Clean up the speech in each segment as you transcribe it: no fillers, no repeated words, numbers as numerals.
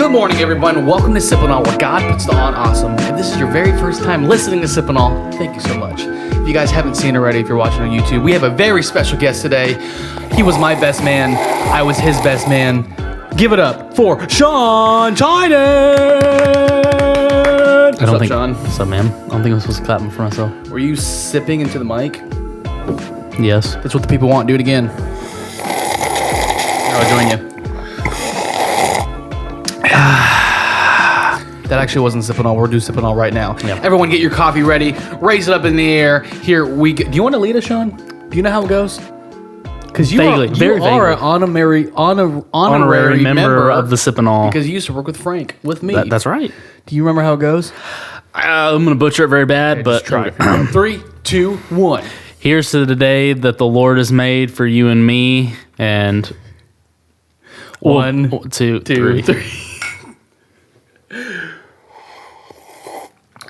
Good morning, everyone. Welcome to Sip&Awe, where God puts the on awesome. If this is your very first time listening to Sip&Awe, thank you so much. If you guys haven't seen already, if you're watching on YouTube, we have a very special guest today. He was my best man. I was his best man. Give it up for Tynan. What's up, Sean? What's up, man? I don't think I'm supposed to clap in front of myself. Were you sipping into the mic? Yes. That's what the people want. Do it again. I'll join you. That actually wasn't Sip&Awe. We're doing Sip&Awe right now. Yeah. Everyone get your coffee ready. Raise it up in the air. Here we go. Do you want to lead us, Sean? Do you know how it goes? Because you are an honorary member of the Sip&Awe. Because you used to work with Frank, with me. That's right. Do you remember how it goes? I'm going to butcher it very bad, Okay, but just try. 3, 2, 1. Here's to the day that the Lord has made for you and me. And 1, 2, 3.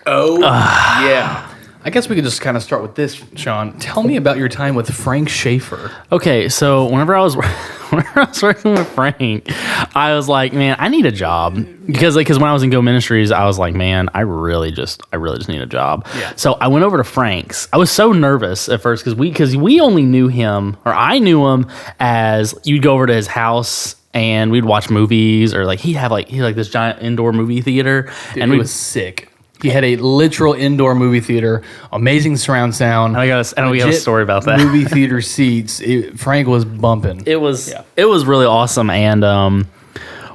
Oh, yeah. I guess we could just kind of start with this, Sean. Tell me about your time with Frank Schaefer. Okay, so whenever I was working with Frank, I was like, man, I need a job because when I was in Go Ministries, I was like, man, I really just need a job. Yeah. So I went over to Frank's. I was so nervous at first because we only knew him, or I knew him as you'd go over to his house and we'd watch movies, or he had this giant indoor movie theater. Dude, and it was sick. He had a literal indoor movie theater, amazing surround sound. We got a story about that. Movie theater seats. Frank was bumping. It was really awesome. And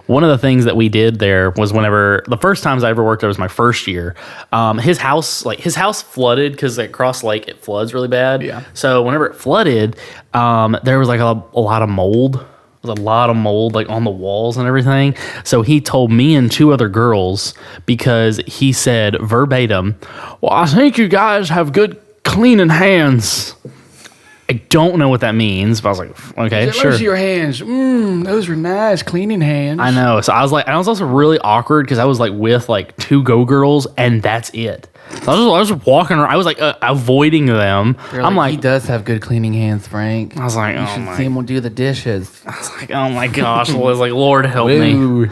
one of the things that we did there was the first times I ever worked there was my first year. His house flooded because across lake it floods really bad. Yeah. So whenever it flooded, there was a lot of mold. There was a lot of mold on the walls and everything. So he told me and 2 other girls, because he said verbatim, well, I think you guys have good cleaning hands. I don't know what that means, but I was like, okay, sure. Those are your hands. Those are nice, cleaning hands. I know. So I was also really awkward because I was with 2 go-girls and that's it. So I was just walking around. I was avoiding them. I'm like, he does have good cleaning hands, Frank. I was like, you should see him do the dishes. I was like, oh my gosh. I was like, Lord help me.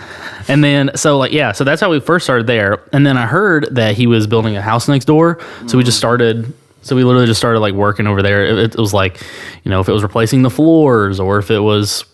And then, so that's how we first started there. And then I heard that he was building a house next door. So we literally just started working over there. It was if it was replacing the floors or if it was.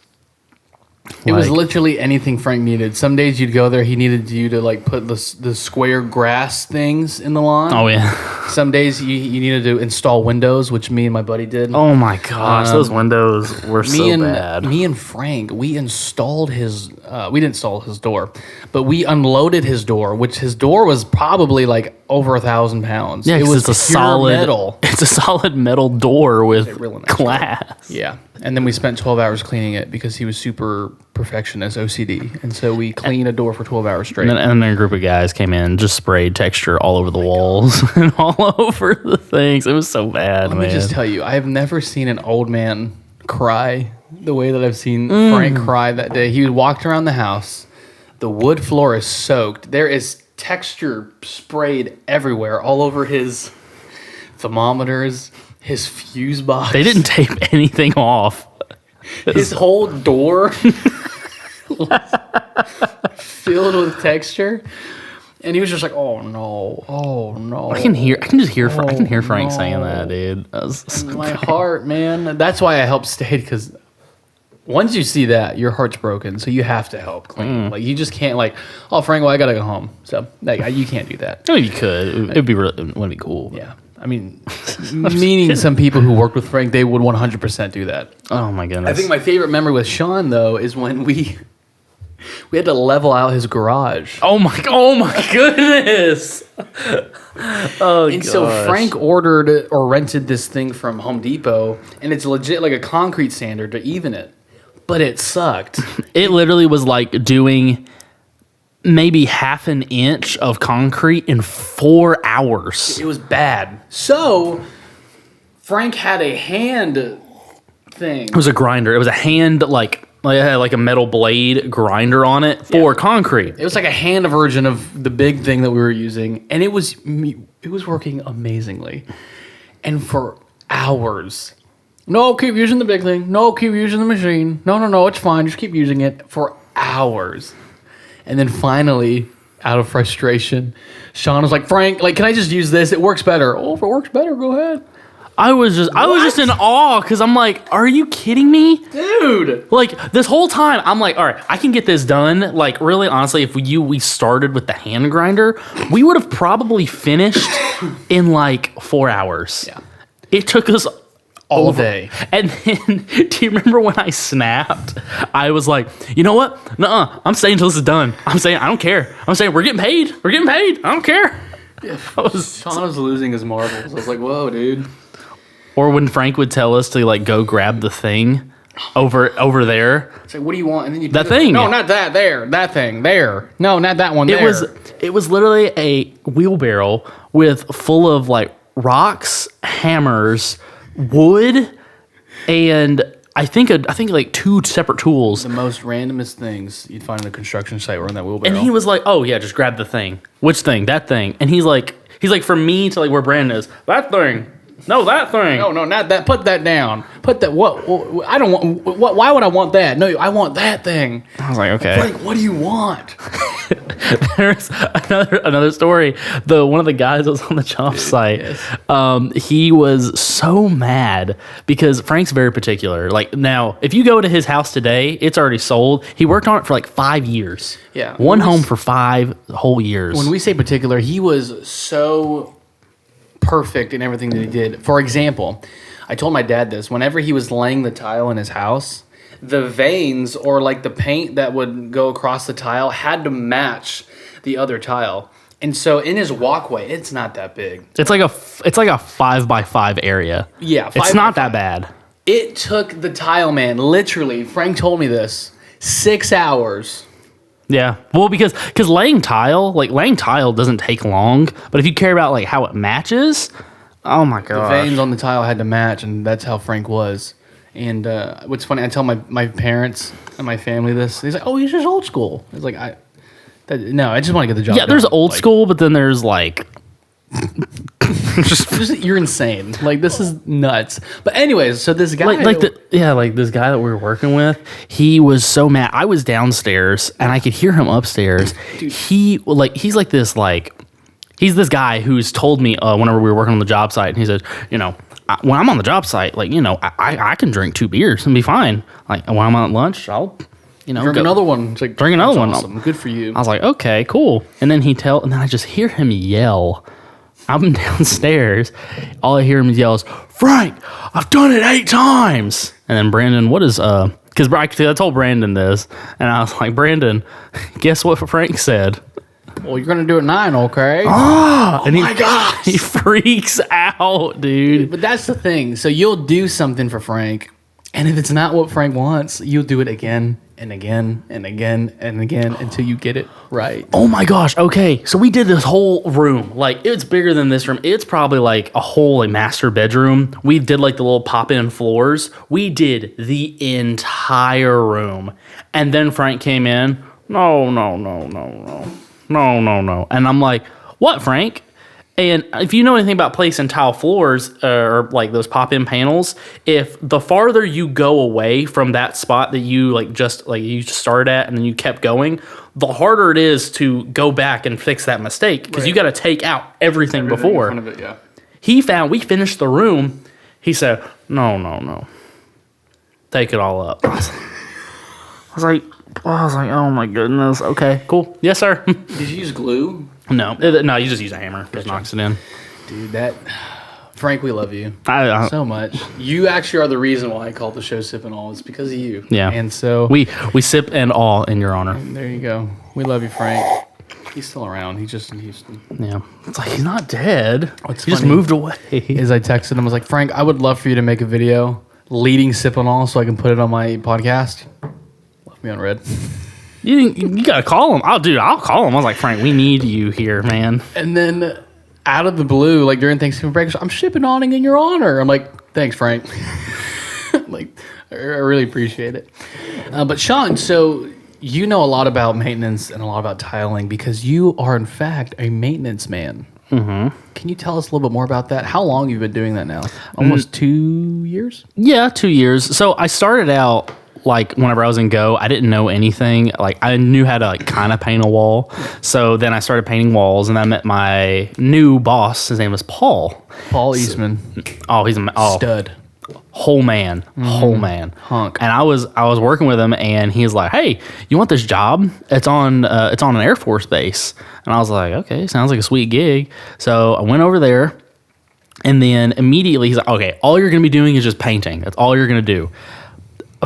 It was literally anything Frank needed. Some days you'd go there, he needed you to put the square grass things in the lawn. Oh yeah. Some days you needed to install windows, which me and my buddy did. Oh my gosh, those windows were so bad. Me and Frank, we installed his. We didn't install his door, but we unloaded his door, which his door was probably over 1,000 pounds. Yeah, it was it's a solid metal. It's a solid metal door with nice glass. Door. Yeah, and then we spent 12 hours cleaning it because he was super perfectionist, OCD, and so we cleaned a door for 12 hours straight. And then a group of guys came in, just sprayed texture all over the walls and all over the things. It was so bad. Let me just tell you, I have never seen an old man cry the way that I've seen Frank cry that day. He walked around the house. The wood floor is soaked. There is texture sprayed everywhere, all over his thermometers, his fuse box. They didn't tape anything off. His whole door filled with texture. And he was just like, "Oh no!" I can just hear Frank saying that, dude. That was so my heart, man. That's why I helped stay, because once you see that, your heart's broken. So you have to help clean. You just can't oh, Frank, well, I gotta go home. So you can't do that. I mean, you could. It'd be really, it wouldn't be cool. But. Yeah. I mean, meaning some people who worked with Frank, they would 100% do that. Oh my goodness. I think my favorite memory with Sean, though, is when we had to level out his garage. Oh my goodness. So Frank ordered or rented this thing from Home Depot, and it's legit like a concrete sander to even it, but it sucked. It literally was like doing maybe half an inch of concrete in 4 hours. It was bad. So Frank had a hand thing. It was a grinder. It was a hand it had a metal blade grinder on it for concrete. It was like a hand version of the big thing that we were using, and it was working amazingly. And for hours, no, keep using the big thing. No, keep using the machine. No, it's fine. Just keep using it for hours. And then finally, out of frustration, Sean was like, Frank, like, can I just use this? It works better. Oh, if it works better, go ahead. I was just in awe because I'm like, are you kidding me? Dude. Like this whole time, I'm like, all right, I can get this done. Like really, honestly, if we started with the hand grinder, we would have probably finished in like 4 hours. Yeah. It took us All day. And then, do you remember when I snapped? I was like, you know what? Nuh-uh. I'm staying until this is done. I'm saying, I don't care. I'm saying, we're getting paid. We're getting paid. I don't care. Sean was losing his marbles. I was like, whoa, dude. Or when Frank would tell us to like go grab the thing over there. It's like, what do you want? And then you That thing. No, not that. There. That thing. There. No, not that one. There. It was literally a wheelbarrow with full of like rocks, hammers, wood, and I think like 2 separate tools. The most randomest things you'd find on a construction site were in that wheelbarrow. And he was like, "Oh yeah, just grab the thing. Which thing? That thing." And he's like, from me to like where Brandon is. That thing. No, that thing. No, not that. Put that down. Put that. What? I don't want. What? Why would I want that? No, I want that thing. I was like, okay. Frank, what do you want? There's another story. One of the guys that was on the job site, he was so mad because Frank's very particular. Like now, if you go to his house today, it's already sold. He worked on it for like 5 years. Yeah. One home for 5 whole years. When we say particular, he was so perfect in everything that he did. For example, I told my dad this. Whenever he was laying the tile in his house, the veins or like the paint that would go across the tile had to match the other tile. And so in his walkway, it's not that big. It's like a 5x5 area. Yeah, it's not that bad. It took the tile man, literally, Frank told me this, 6 hours. Yeah, well, because laying tile doesn't take long, but if you care about like how it matches, oh my god, the veins on the tile had to match, and that's how Frank was. And what's funny, I tell my parents and my family this. He's like, "Oh, he's just old school." It's like I just want to get the job. Yeah, there's done. old school, but then there's like, you're insane. Like this is nuts. But anyways, so this guy, this guy that we were working with, he was so mad. I was downstairs and I could hear him upstairs. Dude. He's this guy who's told me whenever we were working on the job site, and he said, when I'm on the job site, like I can drink 2 beers and be fine. Like when I'm on lunch, I'll drink another one. It's like, drink another one. Awesome. Good for you. I was like, okay, cool. And then and then I just hear him yell. I'm downstairs. All I hear him yell is, "Frank, I've done it 8 times." And then Brandon, because I told Brandon this, and I was like, "Brandon, guess what Frank said?" Well, you're gonna do it 9, okay? Oh my gosh! He freaks out, dude. But that's the thing. So you'll do something for Frank, and if it's not what Frank wants, you'll do it again and again and again and again until you get it right. Oh my gosh. Okay. So we did this whole room. Like it's bigger than this room. It's probably like a whole master bedroom. We did like the little pop-in floors. We did the entire room. And then Frank came in. No. And I'm like, "What, Frank?" And if you know anything about placing tile floors or like those pop-in panels, if the farther you go away from that spot that you you started at and then you kept going, the harder it is to go back and fix that mistake because you got to take out everything before. In front of it, yeah. We finished the room. He said, no. Take it all up. I was like, oh my goodness. Okay, cool. Yes, sir. Did you use glue? No, you just use a hammer. Just knocks it in. Dude, Frank, we love you so much. You actually are the reason why I call the show Sip&Awe. It's because of you. Yeah. And so we sip and awe in your honor. There you go. We love you, Frank. He's still around. He's just in Houston. Yeah. It's like he's not dead. What's he just moved away. As I texted him, I was like, "Frank, I would love for you to make a video leading Sip&Awe so I can put it on my podcast." Left me on red. You gotta call him. I'll call him. I was like, "Frank, we need you here, man." And then out of the blue, like during Thanksgiving break, "I'm shipping-awing in your honor." I'm like, "Thanks, Frank." Like, I really appreciate it. But Sean, so you know a lot about maintenance and a lot about tiling because you are in fact a maintenance man. Mm-hmm. Can you tell us a little bit more about that? How long you've been doing that now? Almost 2 years? Yeah, 2 years. So I started out like whenever I was in Go, I didn't know anything. Like I knew how to like kind of paint a wall. So then I started painting walls, and I met my new boss. His name was Paul. Paul Eastman. Oh, he's a Stud. whole man. Hunk. And I was working with him, and he's like, "Hey, you want this job? It's on an Air Force base." And I was like, "Okay, sounds like a sweet gig." So I went over there, and then immediately he's like, "Okay, all you're gonna be doing is just painting. That's all you're gonna do."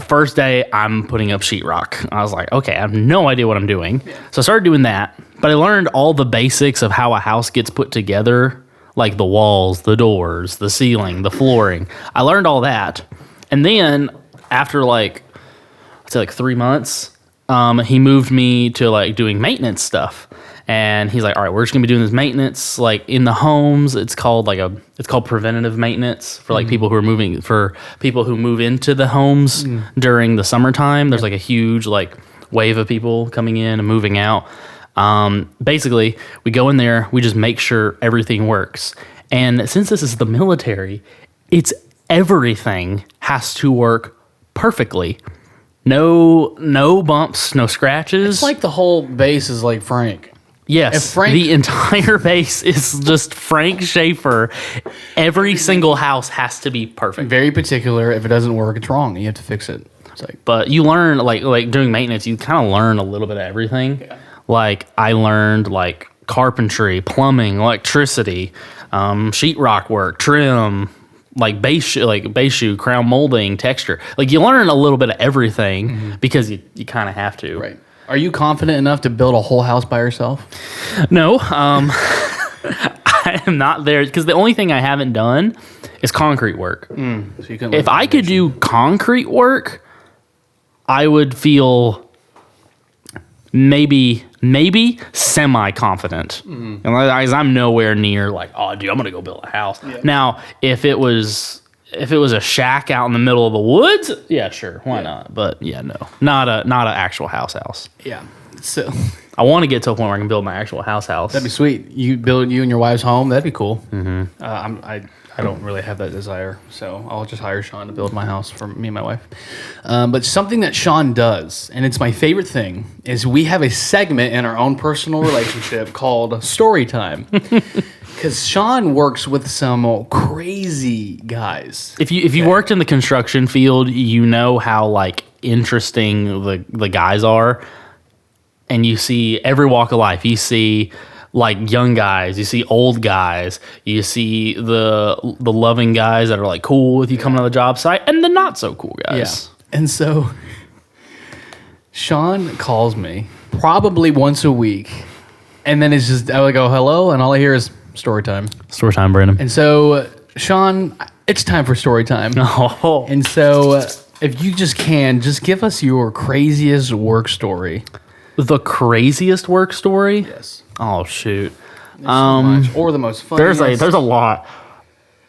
First day, I'm putting up sheetrock. I was like, "Okay, I have no idea what I'm doing." So I started doing that, but I learned all the basics of how a house gets put together, like the walls, the doors, the ceiling, the flooring. I learned all that. And then after I'd say 3 months, he moved me to like doing maintenance stuff. And he's like, "All right, we're just gonna be doing this maintenance like in the homes." It's called preventative maintenance for like people who move into the homes during the summertime. There's like a huge like wave of people coming in and moving out. Basically, we go in there, we just make sure everything works. And since this is the military, it's everything has to work perfectly. No bumps, no scratches. It's like the whole base is like Frank. Yes, the entire base is just Frank Schaefer. Every single house has to be perfect. Very particular. If it doesn't work, it's wrong. You have to fix it. It's like, but you learn like doing maintenance, you kind of learn a little bit of everything. Yeah. Like I learned like carpentry, plumbing, electricity, sheetrock work, trim, like base shoe, crown molding, texture. Like you learn a little bit of everything because you kind of have to. Right. Are you confident enough to build a whole house by yourself? No, I am not there because the only thing I haven't done is concrete work. So you can if I could do concrete work, I would feel maybe semi-confident. And I'm nowhere near like, "Oh, dude, I'm gonna go build a house." Yeah. Now, if it was a shack out in the middle of the woods, yeah, sure, why not? But yeah, no, not an actual house. Yeah. So I want to get to a point where I can build my actual house. That'd be sweet. You build you and your wife's home. That'd be cool. I don't really have that desire, so I'll just hire Sean to build my house for me and my wife. But something that Sean does, and it's my favorite thing, is we have a segment in our own personal relationship called Story Time. Because Sean works with some crazy guys. If you worked in the construction field, you know how like interesting the guys are, and you see every walk of life. You see like young guys, you see old guys, you see the loving guys that are like cool with you coming to the job site, and the not so cool guys. Yeah. And so Sean calls me probably once a week, and then it's just I would go hello, and all I hear is story time. Story time, Brandon. And so Sean, it's time for story time. Oh. And so if you just give us your craziest work story. The craziest work story? Yes. Oh shoot. So much. Or the most fun. There's a lot.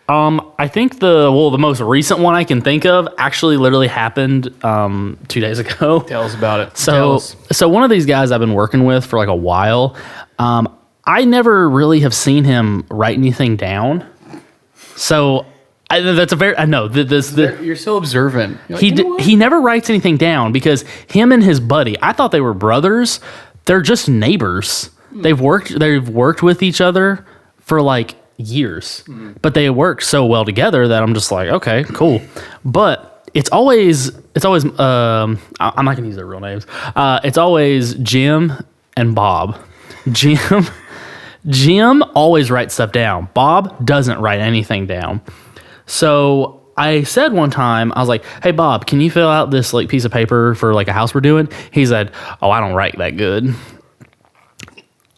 I think the most recent one I can think of actually literally happened 2 days ago. Tell us about it. So one of these guys I've been working with for like a while, I never really have seen him write anything down. So you're so observant. You're like, he never writes anything down because him and his buddy, I thought they were brothers. They're just neighbors. They've worked with each other for like years, but they work so well together that I'm just like, okay, cool. But it's always I'm not gonna use their real names. It's always Jim and Bob. Jim always writes stuff down. Bob doesn't write anything down. So I said one time, I was like, "Hey Bob, can you fill out this like piece of paper for like a house we're doing?" He said, "Oh, I don't write that good."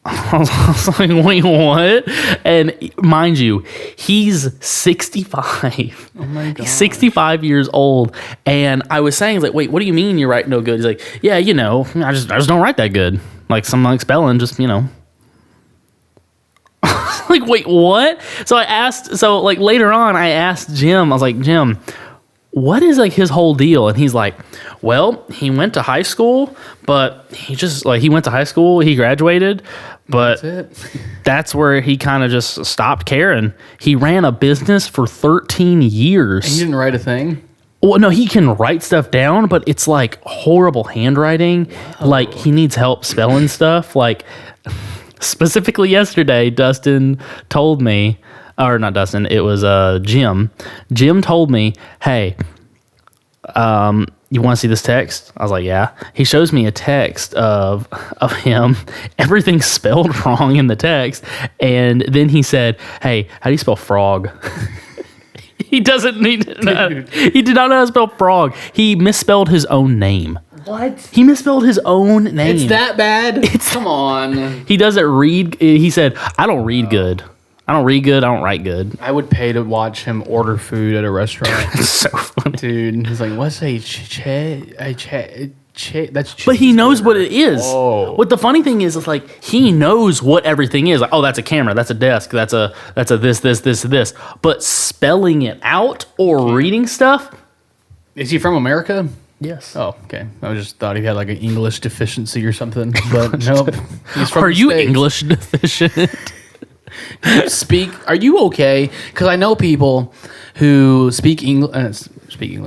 I was like, "Wait, what?" And mind you, he's 65. Oh my god. He's 65 years old. And I was saying, like, "Wait, what do you mean you write no good?" He's like, "Yeah, I just don't write that good. Like some like spelling, just Like, wait, what? So later on, I asked Jim, I was like, "Jim, what is like his whole deal?" And he's like, "Well, he went to high school, but he went to high school, he graduated, but that's where he kind of just stopped caring. He ran a business for 13 years. And you didn't write a thing? Well, no, he can write stuff down, but it's like horrible handwriting. Whoa. Like he needs help spelling stuff. Like specifically yesterday, Dustin told me, or not Dustin, it was Jim. Jim told me, hey, you want to see this text? I was like, yeah. He shows me a text of him. Everything's spelled wrong in the text. And then he said, hey, how do you spell frog? He doesn't need to know. He did not know how to spell frog. He misspelled his own name. What? He misspelled his own name. It's that bad? Come on. He doesn't read. He said, I don't read good. I don't read good. I don't write good. I would pay to watch him order food at a restaurant. So funny. Dude, he's like, what's that's cheese. But he knows what it is. Oh. What the funny thing is like he knows what everything is. Like, oh, that's a camera, that's a desk, that's a this. But spelling it out or reading stuff. Is he from America? Yes. Oh, okay. I just thought he had like an English deficiency or something. But nope. He's from Are the you States. English deficient? Are you okay? Because I know people who speak English,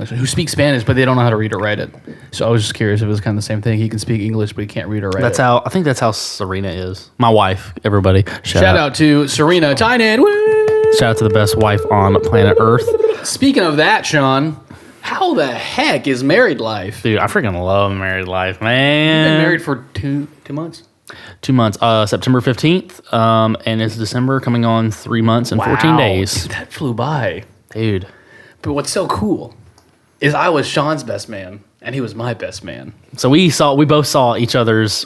who speak Spanish, but they don't know how to read or write it. So I was just curious if it was kind of the same thing. He can speak English, but he can't read or write it. I think that's how Serena is. My wife, everybody. Shout out to Serena Tynan. Woo! Shout out to the best wife on planet Earth. Speaking of that, Sean, how the heck is married life? Dude, I freaking love married life, man. You've been married for two months? 2 months. September 15th, and it's December, coming on 3 months and 14 days. Dude, that flew by. Dude. But what's so cool is I was Sean's best man, and he was my best man. So we both saw each other's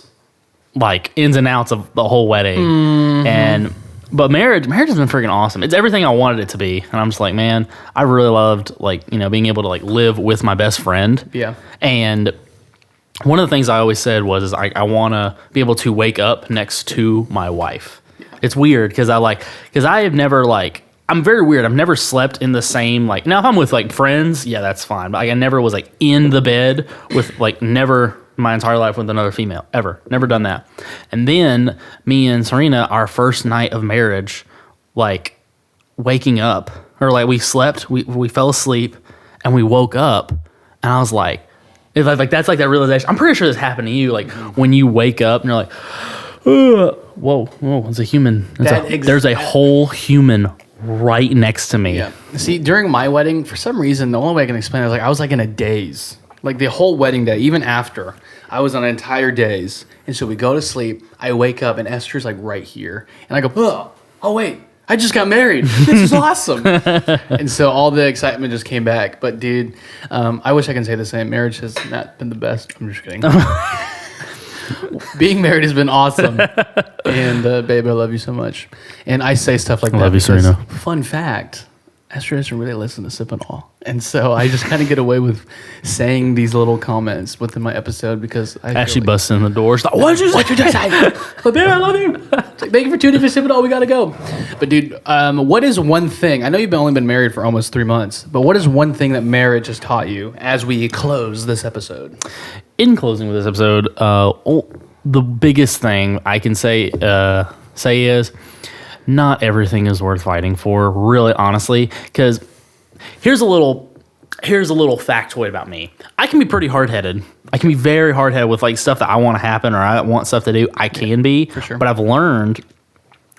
like ins and outs of the whole wedding. Mm-hmm. But marriage has been freaking awesome. It's everything I wanted it to be. And I'm just like, man, I really loved being able to like live with my best friend. Yeah. And one of the things I always said was I want to be able to wake up next to my wife. Yeah. It's weird because I have never I'm very weird. I've never slept in the same now if I'm with friends, yeah, that's fine. But I never was in the bed with never my entire life with another female ever. Never done that. And then me and Serena, our first night of marriage, waking up or we slept, we fell asleep and we woke up and I was like. It's that's that realization. I'm pretty sure this happened to you. When you wake up and you're like, whoa, it's a human. There's a whole human right next to me. Yeah. See, during my wedding, for some reason, the only way I can explain it is I was in a daze. The whole wedding day, even after, I was on an entire daze. And so we go to sleep. I wake up and Esther's right here. And I go, oh wait. I just got married. This is awesome. And so all the excitement just came back. But dude, I wish I can say the same. Marriage has not been the best. I'm just kidding. Being married has been awesome. And babe, I love you so much. And I say stuff like that. Love you, Serena. Fun fact, Esther doesn't really listen to Sip&Awe. And so I just kind of get away with saying these little comments within my episode because I actually busted in the door. Like, what did you say? But babe, I love you. Thank you for tuning in for Sip&Awe. We got to go. But dude, what is one thing? I know you've only been married for almost 3 months, but what is one thing that marriage has taught you as we close this episode? In closing with this episode, the biggest thing I can say is not everything is worth fighting for, really, honestly, because here's a little factoid about me. I can be pretty hard-headed. I can be very hard-headed with stuff that I want to happen or I want stuff to do. I can be, for sure. But I've learned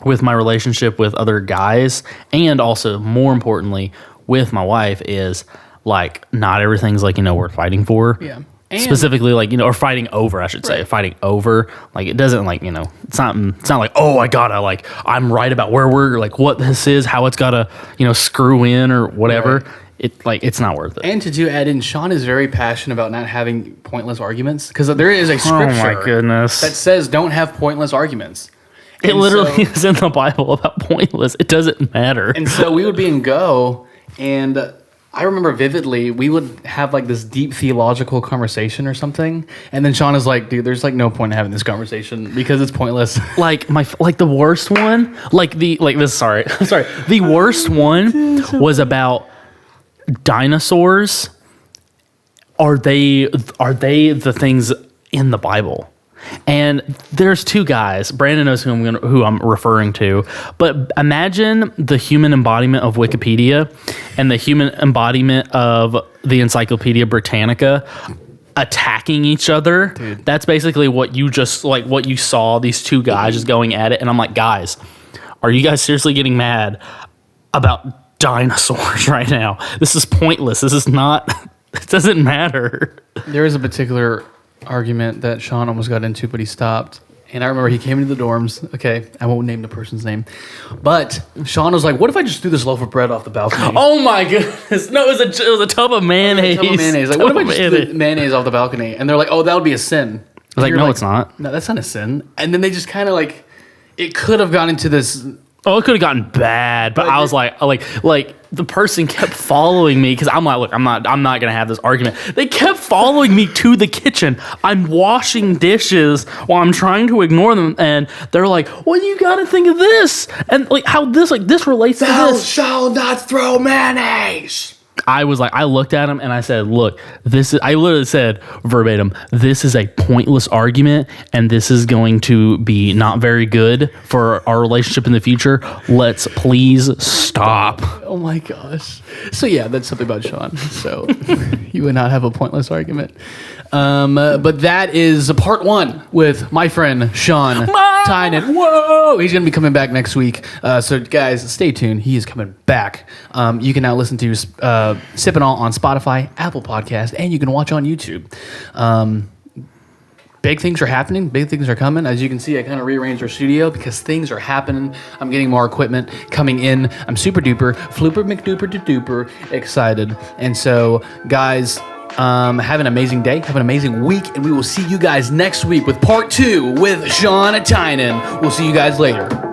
with my relationship with other guys and also, more importantly, with my wife is not everything's worth fighting for. Yeah. And specifically, or fighting over, I should say. Right. Fighting over. It doesn't, it's not like, oh, I gotta, I'm right about where we're, what this is, how it's gotta, screw in or whatever. Right. It's not worth it. And to add in, Sean is very passionate about not having pointless arguments because there is a scripture my goodness. that says don't have pointless arguments. It literally is in the Bible about pointless. It doesn't matter. And so we would be in Go, and I remember vividly, we would have this deep theological conversation or something, and then Sean is like, "Dude, there's no point in having this conversation because it's pointless." The worst one, the worst one was about dinosaurs. Are they the things in the Bible? And there's two guys. Brandon knows who I'm referring to. But imagine the human embodiment of Wikipedia and the human embodiment of the Encyclopedia Britannica attacking each other. Dude. That's basically what you saw, these two guys just going at it. And I'm like, guys, are you guys seriously getting mad about dinosaurs right now? This is pointless. This is not, it doesn't matter. There is a particular argument that Sean almost got into, but he stopped. And I remember he came into the dorms. Okay, I won't name the person's name. But Sean was like, what if I just threw this loaf of bread off the balcony? Oh my goodness. No, it was a tub of mayonnaise. Like, what if I just threw mayonnaise off the balcony? And they're like, oh, that would be a sin. I was like, no, it's not. No, that's not a sin. And then they just kind of like, it could have gone into this. Oh, it could have gotten bad, but I was like the person kept following me because I'm like, look, I'm not gonna have this argument. They kept following me to the kitchen. I'm washing dishes while I'm trying to ignore them, and they're like, well, you got to think of this, and like how this relates to Thou this. shalt not throw mayonnaise. I was like, I looked at him and I said, look, I literally said verbatim, this is a pointless argument and this is going to be not very good for our relationship in the future. Let's please stop. Oh my gosh. So yeah, that's something about Sean. So you would not have a pointless argument. But that is part 1 with my friend Sean Tynan. Whoa! He's going to be coming back next week. So guys, stay tuned. He is coming back. You can now listen to Sip&Awe on Spotify, Apple Podcast, and you can watch on YouTube. Big things are happening. Big things are coming. As you can see, I kind of rearranged our studio because things are happening. I'm getting more equipment coming in. I'm super duper, flooper McDuper to duper excited. And so, guys, have an amazing day. Have an amazing week. And we will see you guys next week with part 2 with Sean Tynan. We'll see you guys later.